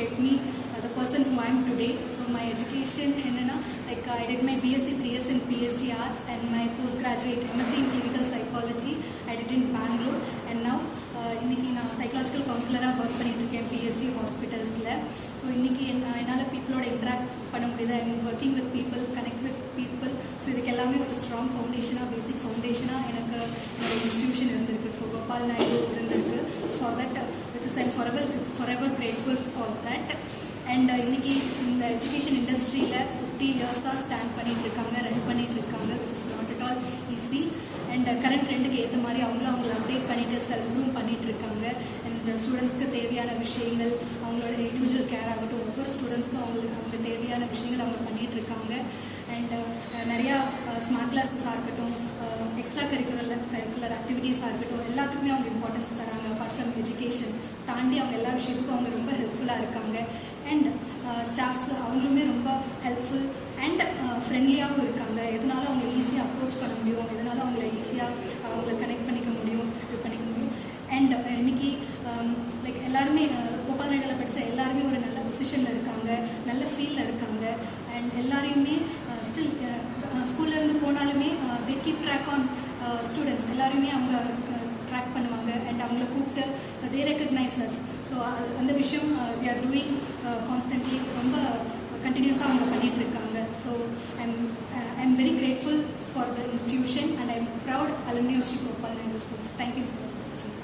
shaped me the person who I am today. So my education என்னன்னா like I did my BSc 3 years in PSG Arts and my postgraduate MSc in Clinical Psychology I did in Bangalore and now இன்னைக்கு நான் psychological கவுன்சிலராக work பண்ணிட்டு இருக்கேன் PSG ஹாஸ்பிட்டல்ஸில். So இன்னைக்கு என்னால் பீப்புளோட interact பண்ண முடியுது and working with people, connect with people. So இதுக்கு எல்லாமே ஒரு ஸ்ட்ராங் ஃபவுண்டேஷனாக, பேசிக் ஃபவுண்டேஷனாக எனக்கு என்னோட இன்ஸ்டியூஷன் இருந்திருக்கு. ஸோ கோபால் நாயுடு இருந்திருக்கு. For that which is I'm forever grateful for that. And இன்னைக்கு இந்த எஜுகேஷன் இண்டஸ்ட்ரியில் 50 இயர்ஸாக ஸ்டாண்ட் பண்ணிட்டு இருக்காங்க, ரன் பண்ணிட்டு இருக்காங்க, which is not at all easy. And current ட்ரெண்டுக்கு ஏற்ற மாதிரி அவங்கள அப்டேட் பண்ணிட்டு செல்ஃப் க்ரூம் பண்ணிட்டு இருக்காங்க. அண்ட் ஸ்டூடெண்ட்ஸ்க்கு தேவையான விஷயங்கள், அவங்களோட இண்டிவிஜுவல் கேர் ஆகட்டும், ஒவ்வொரு ஸ்டூடெண்ட்ஸ்க்கும் அவங்களுக்கு தேவையான விஷயங்கள் அவங்க பண்ணிட்டு இருக்காங்க. அண்ட் நிறையா ஸ்மார்ட் கிளாஸஸாக இருக்கட்டும், எக்ஸ்ட்ரா கரிக்குலர் ஆக்டிவிட்டீஸாக இருக்கட்டும், எல்லாத்துக்குமே அவங்க இம்பார்ட்டன்ஸ் தராங்க. அப்பார்ட் ஃப்ரம் எஜுகேஷன் தாண்டி அவங்க எல்லா விஷயத்துக்கும் அவங்க ரொம்ப ஹெல்ப்ஃபுல்லாக இருக்காங்க. அண்ட் ஸ்டாஃப்ஸ் அவங்களுமே ரொம்ப ஹெல்ப்ஃபுல் அண்ட் ஃப்ரெண்ட்லியாகவும் இருக்காங்க. எதனால அவங்களை ஈஸியாக அப்ரோச் பண்ண முடியும், எதனால அவங்கள ஈஸியாக அவங்கள கனெக்ட் பண்ணிக்க முடியும், இது பண்ணிக்க முடியும். அண்ட் இன்னைக்கு லைக் எல்லாருமே கோபால் நாயுடில் படித்த எல்லாருமே ஒரு நல்ல பொசிஷனில் இருக்காங்க, நல்ல ஃபீல்டில் இருக்காங்க. அண்ட் எல்லாரையுமே ஸ்டில் ஸ்கூல்லேருந்து போனாலுமே they keep track on students. எல்லாருமே அவங்க ட்ராக் பண்ணுவாங்க அண்ட் அவங்கள கூப்பிட்டு தே ரெக்கக்னைசஸ். ஸோ அந்த விஷயம் தே ஆர் டூயிங் கான்ஸ்டன்ட்லி, ரொம்ப கண்டினியூஸாக அவங்க பண்ணிட்டு இருக்காங்க. So I'm very grateful for the institution and I'm proud alumni of Sri Gopal Naidu schools. Thank you for வாட்சிங்.